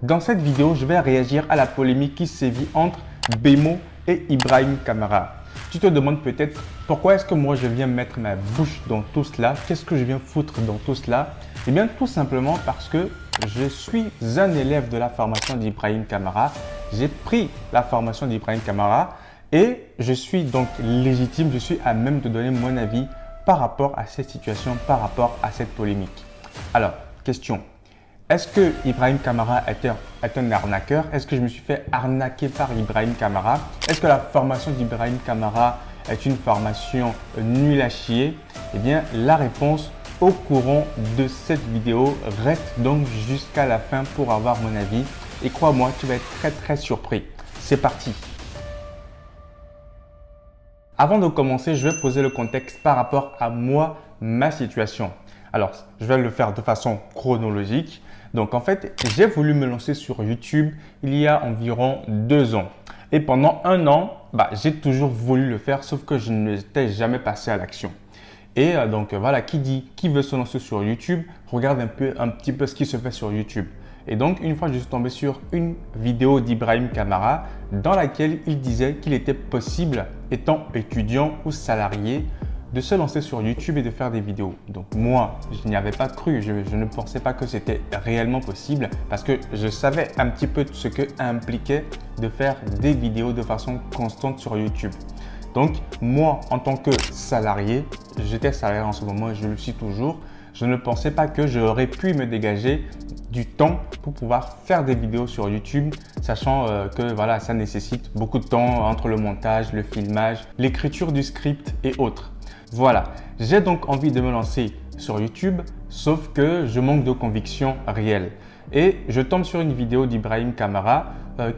Dans cette vidéo, je vais réagir à la polémique qui sévit entre Bemo et Ibrahim Kamara. Tu te demandes peut-être pourquoi est-ce que moi je viens mettre ma bouche dans tout cela? Qu'est-ce que je viens foutre dans tout cela? Eh bien tout simplement parce que je suis un élève de la formation d'Ibrahim Kamara. J'ai pris la formation d'Ibrahim Kamara et je suis donc légitime, je suis à même de donner mon avis par rapport à cette situation, par rapport à cette polémique. Alors, question. Est-ce que Ibrahim Kamara est un arnaqueur? Est-ce que je me suis fait arnaquer par Ibrahim Kamara? Est-ce que la formation d'Ibrahim Kamara est une formation nulle à chier? Eh bien, la réponse au courant de cette vidéo. Reste donc jusqu'à la fin pour avoir mon avis. Et crois-moi, tu vas être très surpris. C'est parti! Avant de commencer, je vais poser le contexte par rapport à moi, ma situation. Alors, je vais le faire de façon chronologique. Donc, en fait, j'ai voulu me lancer sur YouTube il y a environ 2 ans. Et pendant 1 an, j'ai toujours voulu le faire, sauf que je n'étais jamais passé à l'action. Et donc, voilà, qui veut se lancer sur YouTube, regarde un petit peu ce qui se fait sur YouTube. Et donc, une fois, je suis tombé sur une vidéo d'Ibrahim Kamara dans laquelle il disait qu'il était possible, étant étudiant ou salarié, de se lancer sur YouTube et de faire des vidéos. Donc moi, je n'y avais pas cru, je ne pensais pas que c'était réellement possible parce que je savais un petit peu ce que impliquait de faire des vidéos de façon constante sur YouTube. Donc moi, en tant que salarié, j'étais salarié en ce moment, je le suis toujours, je ne pensais pas que j'aurais pu me dégager du temps pour pouvoir faire des vidéos sur YouTube, sachant que voilà, ça nécessite beaucoup de temps entre le montage, le filmage, l'écriture du script et autres. Voilà, j'ai donc envie de me lancer sur YouTube, sauf que je manque de conviction réelle. Et je tombe sur une vidéo d'Ibrahim Kamara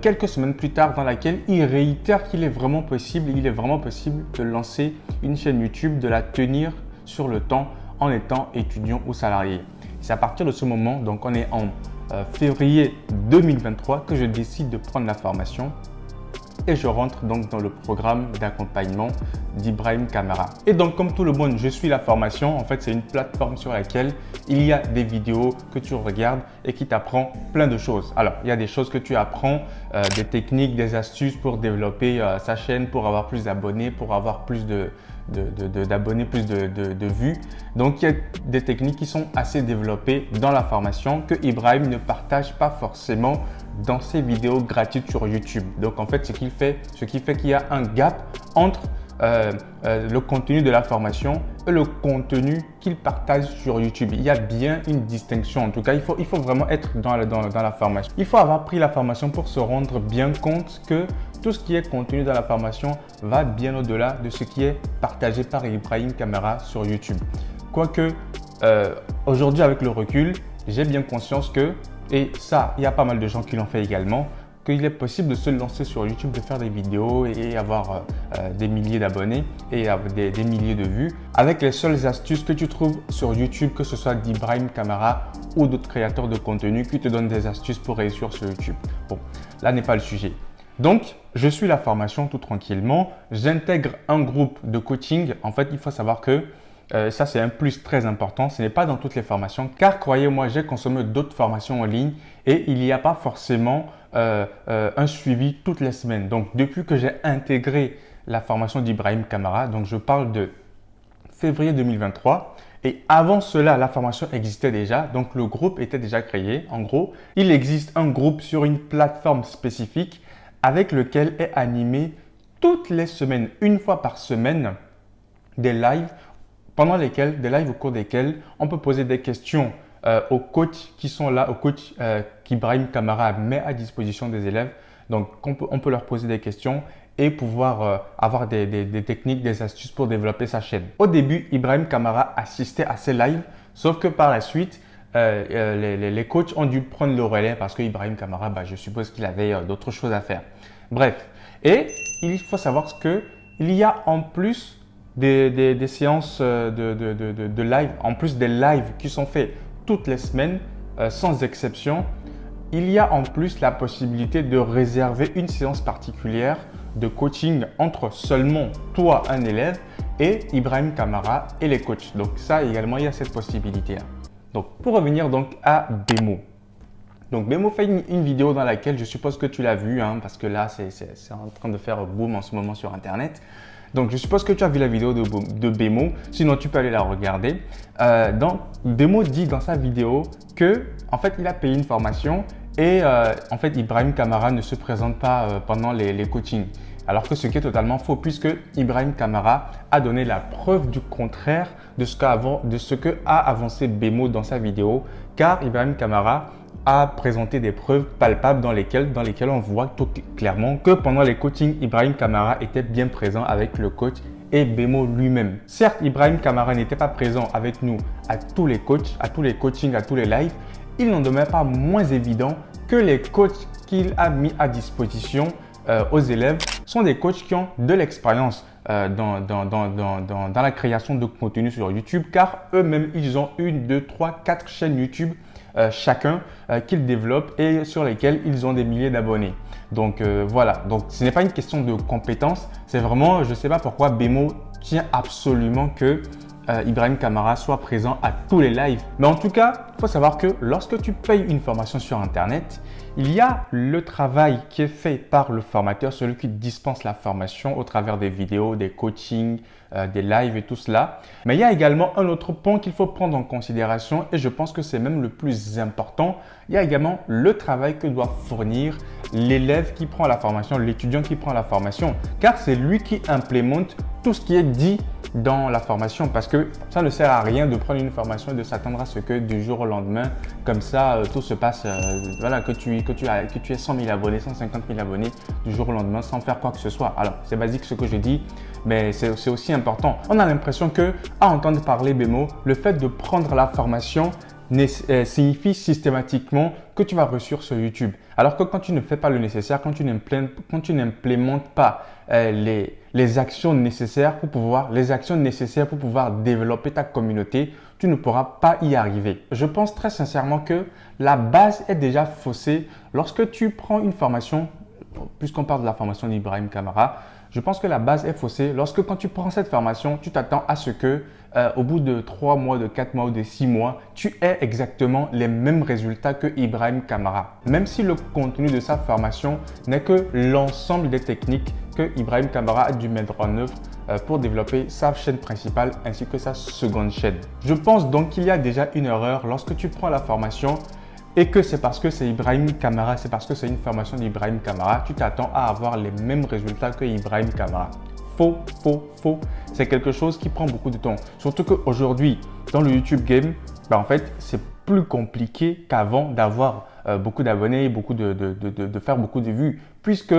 quelques semaines plus tard dans laquelle il réitère qu'il est vraiment possible, de lancer une chaîne YouTube, de la tenir sur le temps en étant étudiant ou salarié. C'est à partir de ce moment, donc on est en février 2023, que je décide de prendre la formation. Et je rentre donc dans le programme d'accompagnement d'Ibrahim Kamara. Et donc, comme tout le monde, je suis la formation. En fait, c'est une plateforme sur laquelle il y a des vidéos que tu regardes et qui t'apprend plein de choses. Alors, il y a des choses que tu apprends, des techniques, des astuces pour développer sa chaîne, pour avoir plus d'abonnés, pour avoir plus d'abonnés, plus de vues. Donc, il y a des techniques qui sont assez développées dans la formation que Ibrahim ne partage pas forcément dans ses vidéos gratuites sur YouTube. Donc en fait, ce qui fait qu'il y a un gap entre le contenu de la formation et le contenu qu'il partage sur YouTube. Il y a bien une distinction. En tout cas, il faut vraiment être dans la formation. Il faut avoir pris la formation pour se rendre bien compte que tout ce qui est contenu dans la formation va bien au-delà de ce qui est partagé par Ibrahim Kamara sur YouTube. Quoique, aujourd'hui avec le recul, j'ai bien conscience que, et ça, il y a pas mal de gens qui l'ont fait également, qu'il est possible de se lancer sur YouTube, de faire des vidéos et avoir des milliers d'abonnés et des milliers de vues avec les seules astuces que tu trouves sur YouTube, que ce soit d'Ibrahim Kamara ou d'autres créateurs de contenu qui te donnent des astuces pour réussir sur YouTube. Bon, là n'est pas le sujet. Donc, je suis la formation tout tranquillement. J'intègre un groupe de coaching. En fait, il faut savoir que ça, c'est un plus très important. Ce n'est pas dans toutes les formations, car croyez-moi, j'ai consommé d'autres formations en ligne et il n'y a pas forcément un suivi toutes les semaines. Donc, depuis que j'ai intégré la formation d'Ibrahim Kamara, donc je parle de février 2023. Et avant cela, la formation existait déjà, donc le groupe était déjà créé. En gros, il existe un groupe sur une plateforme spécifique avec lequel est animé toutes les semaines, une fois par semaine, des lives des lives au cours desquels on peut poser des questions aux coachs qui sont là, aux coachs qu'Ibrahim Kamara met à disposition des élèves. Donc, on peut leur poser des questions et pouvoir avoir des techniques, des astuces pour développer sa chaîne. Au début, Ibrahim Kamara assistait à ces lives, sauf que par la suite, les coachs ont dû prendre le relais parce que Ibrahim Kamara, je suppose qu'il avait d'autres choses à faire. Bref, et il faut savoir qu'il y a en plus des séances de live, en plus des lives qui sont faits toutes les semaines, sans exception, il y a en plus la possibilité de réserver une séance particulière de coaching entre seulement toi, un élève, et Ibrahim Kamara et les coachs. Donc ça également, il y a cette possibilité. Donc pour revenir donc à Bemo. Donc Bemo fait une vidéo dans laquelle je suppose que tu l'as vue, hein, parce que là c'est en train de faire boom en ce moment sur internet. Donc je suppose que tu as vu la vidéo de Bemo, sinon tu peux aller la regarder. Donc Bemo dit dans sa vidéo que en fait il a payé une formation et en fait Ibrahim Kamara ne se présente pas pendant les coachings. Alors que ce qui est totalement faux, puisque Ibrahim Kamara a donné la preuve du contraire de ce que a avancé Bemo dans sa vidéo, car Ibrahim Kamara a présenté des preuves palpables dans lesquelles on voit tout clairement que pendant les coachings, Ibrahim Kamara était bien présent avec le coach et Bemo lui-même. Certes, Ibrahim Kamara n'était pas présent avec nous à tous les coachs, à tous les coachings, à tous les lives. Il n'en demeure pas moins évident que les coachs qu'il a mis à disposition aux élèves sont des coachs qui ont de l'expérience dans la création de contenu sur YouTube, car eux-mêmes, ils ont 1, 2, 3, 4 chaînes YouTube chacun qu'ils développent et sur lesquelles ils ont des milliers d'abonnés. Donc voilà, donc ce n'est pas une question de compétence, c'est vraiment, je ne sais pas pourquoi Bemo tient absolument que Ibrahim Kamara soit présent à tous les lives. Mais en tout cas, il faut savoir que lorsque tu payes une formation sur Internet, il y a le travail qui est fait par le formateur, celui qui dispense la formation au travers des vidéos, des coachings, des lives et tout cela. Mais il y a également un autre point qu'il faut prendre en considération et je pense que c'est même le plus important. Il y a également le travail que doit fournir l'élève qui prend la formation, l'étudiant qui prend la formation, car c'est lui qui implémente tout ce qui est dit dans la formation, parce que ça ne sert à rien de prendre une formation et de s'attendre à ce que du jour au lendemain, comme ça, tout se passe, voilà, que tu aies 100 000 abonnés, 150 000 abonnés du jour au lendemain sans faire quoi que ce soit. Alors, c'est basique ce que je dis, mais c'est aussi important. On a l'impression que, à entendre parler Bemo, le fait de prendre la formation signifie systématiquement que tu vas réussir sur YouTube. Alors que quand tu ne fais pas le nécessaire, quand tu n'implémentes pas les actions nécessaires pour pouvoir développer ta communauté, tu ne pourras pas y arriver. Je pense très sincèrement que la base est déjà faussée lorsque tu prends une formation, puisqu'on parle de la formation d'Ibrahim Kamara. Je pense que la base est faussée lorsque quand tu prends cette formation, tu t'attends à ce que au bout de 3 mois, de 4 mois ou de 6 mois, tu aies exactement les mêmes résultats que Ibrahim Kamara. Même si le contenu de sa formation n'est que l'ensemble des techniques que Ibrahim Kamara a dû mettre en œuvre pour développer sa chaîne principale ainsi que sa seconde chaîne. Je pense donc qu'il y a déjà une erreur lorsque tu prends la formation et que c'est parce que c'est Ibrahim Kamara, c'est parce que c'est une formation d'Ibrahim Kamara, tu t'attends à avoir les mêmes résultats que Ibrahim Kamara. Faux, faux, faux. C'est quelque chose qui prend beaucoup de temps. Surtout qu'aujourd'hui, dans le YouTube game, en fait, c'est plus compliqué qu'avant d'avoir beaucoup d'abonnés, de faire beaucoup de vues. Puisque,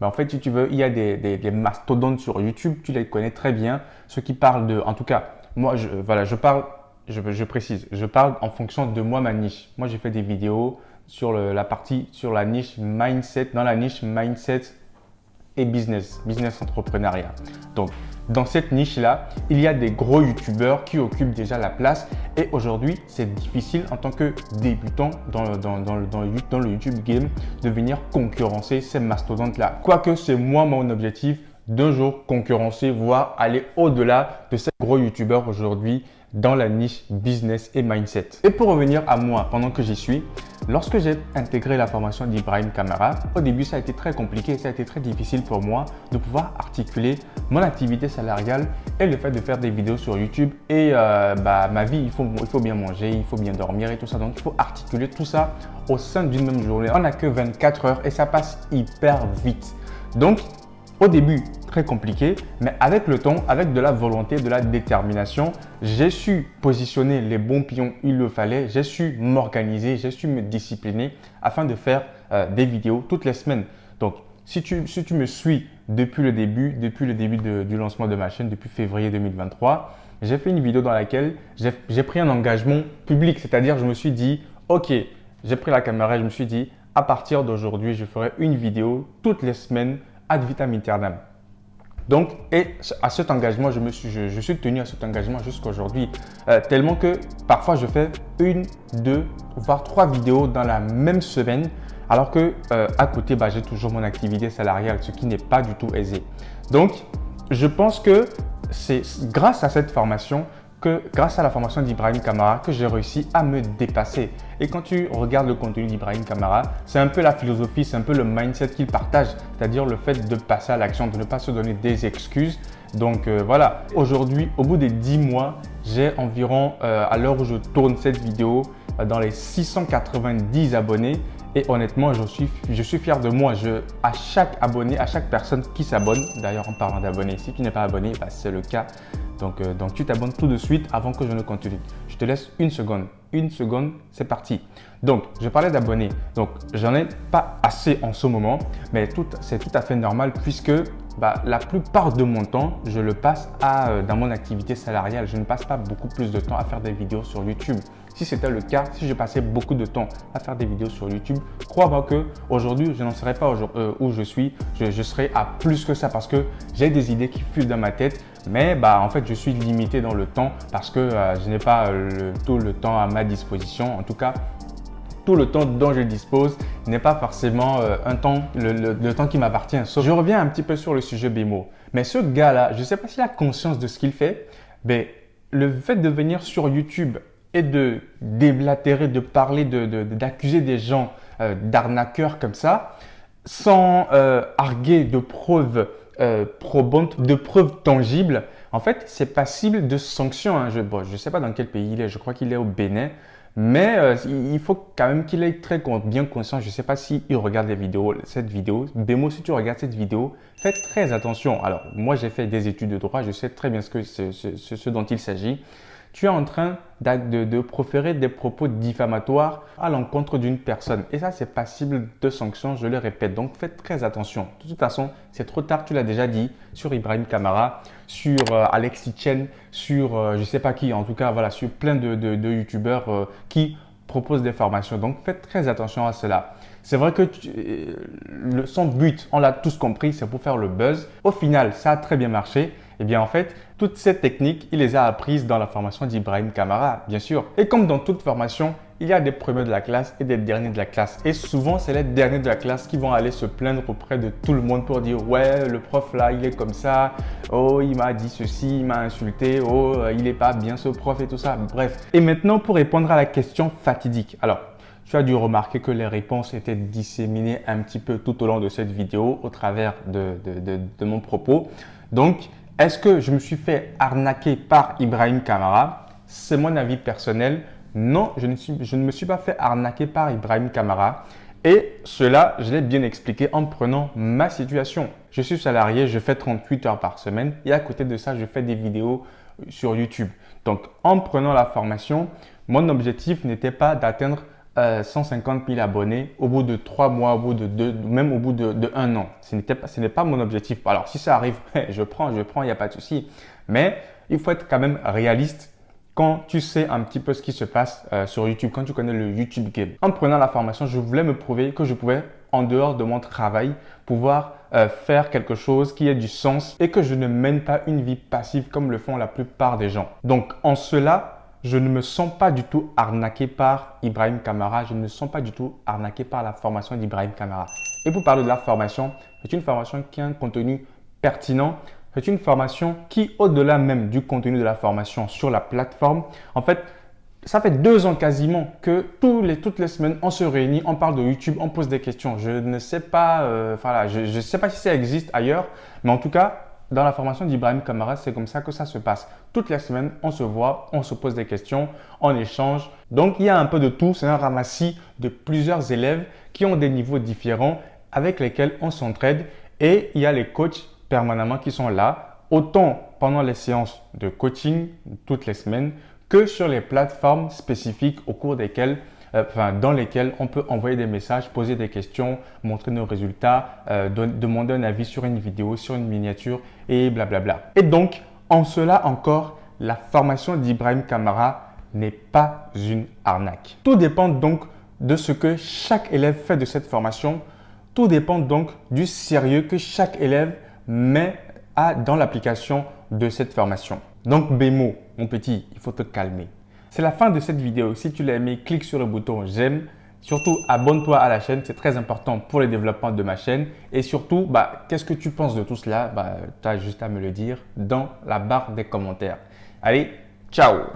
en fait, si tu veux, il y a des mastodontes sur YouTube, tu les connais très bien. Ceux qui parlent de… En tout cas, moi, je précise, je parle en fonction de moi, ma niche. Moi, j'ai fait des vidéos sur la niche mindset, dans la niche mindset et business entrepreneuriat. Donc, dans cette niche-là, il y a des gros youtubeurs qui occupent déjà la place et aujourd'hui, c'est difficile en tant que débutant dans le YouTube game de venir concurrencer ces mastodontes-là. Quoique c'est moi mon objectif d'un jour concurrencer, voire aller au-delà de ces gros youtubeurs aujourd'hui dans la niche business et mindset. Et pour revenir à moi, pendant que j'y suis, lorsque j'ai intégré la formation d'Ibrahim Kamara, au début, ça a été très compliqué, ça a été très difficile pour moi de pouvoir articuler mon activité salariale et le fait de faire des vidéos sur YouTube. Et ma vie, il faut bien manger, il faut bien dormir et tout ça. Donc, il faut articuler tout ça au sein d'une même journée. On n'a que 24 heures et ça passe hyper vite. Donc, au début, très compliqué, mais avec le temps, avec de la volonté, de la détermination, j'ai su positionner les bons pions, il le fallait, j'ai su m'organiser, j'ai su me discipliner afin de faire des vidéos toutes les semaines. Donc, si tu me suis depuis le début du lancement de ma chaîne, depuis février 2023, j'ai fait une vidéo dans laquelle j'ai pris un engagement public, c'est-à-dire je me suis dit, ok, j'ai pris la caméra et je me suis dit, à partir d'aujourd'hui, je ferai une vidéo toutes les semaines ad vitam aeternam. Donc, et à cet engagement, je suis tenu à cet engagement jusqu'à aujourd'hui. Tellement que parfois, je fais 1, 2, voire 3 vidéos dans la même semaine. Alors que à côté, j'ai toujours mon activité salariale, ce qui n'est pas du tout aisé. Donc, je pense que c'est grâce à cette formation que grâce à la formation d'Ibrahim Kamara que j'ai réussi à me dépasser. Et quand tu regardes le contenu d'Ibrahim Kamara, c'est un peu la philosophie, c'est un peu le mindset qu'il partage, c'est-à-dire le fait de passer à l'action, de ne pas se donner des excuses. Donc voilà, aujourd'hui, au bout des 10 mois, j'ai environ, à l'heure où je tourne cette vidéo, dans les 690 abonnés. Et honnêtement, je suis fier de moi. À chaque abonné, à chaque personne qui s'abonne, d'ailleurs en parlant d'abonnés, si tu n'es pas abonné, bah, c'est le cas. Donc tu t'abonnes tout de suite avant que je ne continue. Je te laisse une seconde. Une seconde, c'est parti. Donc, je parlais d'abonnés. Donc, j'en ai pas assez en ce moment, mais c'est tout à fait normal puisque la plupart de mon temps, je le passe dans mon activité salariale. Je ne passe pas beaucoup plus de temps à faire des vidéos sur YouTube. Si c'était le cas, si je passais beaucoup de temps à faire des vidéos sur YouTube, crois-moi qu'aujourd'hui, je n'en serais pas où je suis. Je serais à plus que ça parce que j'ai des idées qui fusent dans ma tête. Mais en fait, je suis limité dans le temps parce que je n'ai pas tout le temps à ma disposition. En tout cas, tout le temps dont je dispose n'est pas forcément le temps qui m'appartient. Je reviens un petit peu sur le sujet Bémo. Mais ce gars-là, je ne sais pas s'il a conscience de ce qu'il fait, mais le fait de venir sur YouTube et de déblatérer, de parler, d'accuser des gens d'arnaqueurs comme ça, sans arguer de preuves probantes, de preuves tangibles, en fait, c'est passible de sanctions. Hein. Je ne sais pas dans quel pays il est, je crois qu'il est au Bénin. Mais il faut quand même qu'il ait bien conscience. Je ne sais pas s'il regarde cette vidéo. Bémo, si tu regardes cette vidéo, fais très attention. Alors, moi, j'ai fait des études de droit. Je sais très bien ce dont il s'agit. Tu es en train de proférer des propos diffamatoires à l'encontre d'une personne. Et ça, c'est passible de sanctions, je le répète. Donc, faites très attention. De toute façon, c'est trop tard, tu l'as déjà dit, sur Ibrahim Kamara, sur Alexis Chen, sur je ne sais pas qui, en tout cas, voilà, sur plein de youtubeurs qui proposent des formations. Donc, faites très attention à cela. C'est vrai que son but, on l'a tous compris, c'est pour faire le buzz. Au final, ça a très bien marché. Eh bien, en fait, toutes ces techniques, il les a apprises dans la formation d'Ibrahim Kamara, bien sûr. Et comme dans toute formation, il y a des premiers de la classe et des derniers de la classe. Et souvent, c'est les derniers de la classe qui vont aller se plaindre auprès de tout le monde pour dire « Ouais, le prof là, il est comme ça. Oh, il m'a dit ceci, il m'a insulté. Oh, il n'est pas bien ce prof et tout ça. » Bref. Et maintenant, pour répondre à la question fatidique. Alors, tu as dû remarquer que les réponses étaient disséminées un petit peu tout au long de cette vidéo au travers de mon propos. Donc, est-ce que je me suis fait arnaquer par Ibrahim Kamara? C'est mon avis personnel. Non, je ne me suis pas fait arnaquer par Ibrahim Kamara. Et cela, je l'ai bien expliqué en prenant ma situation. Je suis salarié, je fais 38 heures par semaine et à côté de ça, je fais des vidéos sur YouTube. Donc, en prenant la formation, mon objectif n'était pas d'atteindre 150 000 abonnés au bout de 3 mois, au bout de 2, même au bout de 1 an. Ce n'est pas mon objectif. Alors, si ça arrive, je prends, il n'y a pas de souci. Mais il faut être quand même réaliste quand tu sais un petit peu ce qui se passe sur YouTube, quand tu connais le YouTube game. En prenant la formation, je voulais me prouver que je pouvais, en dehors de mon travail, pouvoir faire quelque chose qui ait du sens et que je ne mène pas une vie passive comme le font la plupart des gens. Donc, en cela, je ne me sens pas du tout arnaqué par Ibrahim Kamara. Je ne me sens pas du tout arnaqué par la formation d'Ibrahim Kamara. Et pour parler de la formation, c'est une formation qui a un contenu pertinent. C'est une formation qui, au-delà même du contenu de la formation sur la plateforme, en fait, ça fait 2 ans quasiment que toutes les semaines, on se réunit, on parle de YouTube, on pose des questions. Je ne sais pas, je sais pas si ça existe ailleurs, mais en tout cas, dans la formation d'Ibrahim Kamara, c'est comme ça que ça se passe. Toutes les semaines, on se voit, on se pose des questions, on échange. Donc, il y a un peu de tout. C'est un ramassis de plusieurs élèves qui ont des niveaux différents avec lesquels on s'entraide. Et il y a les coachs permanemment qui sont là, autant pendant les séances de coaching toutes les semaines que sur les plateformes spécifiques au cours desquelles dans lesquels on peut envoyer des messages, poser des questions, montrer nos résultats, demander un avis sur une vidéo, sur une miniature et blablabla. Et donc, en cela encore, la formation d'Ibrahim Kamara n'est pas une arnaque. Tout dépend donc de ce que chaque élève fait de cette formation. Tout dépend donc du sérieux que chaque élève met dans l'application de cette formation. Donc, Bémo, mon petit, il faut te calmer. C'est la fin de cette vidéo. Si tu l'as aimé, clique sur le bouton j'aime. Surtout, abonne-toi à la chaîne. C'est très important pour le développement de ma chaîne. Et surtout, qu'est-ce que tu penses de tout cela? Tu as juste à me le dire dans la barre des commentaires. Allez, Ciao!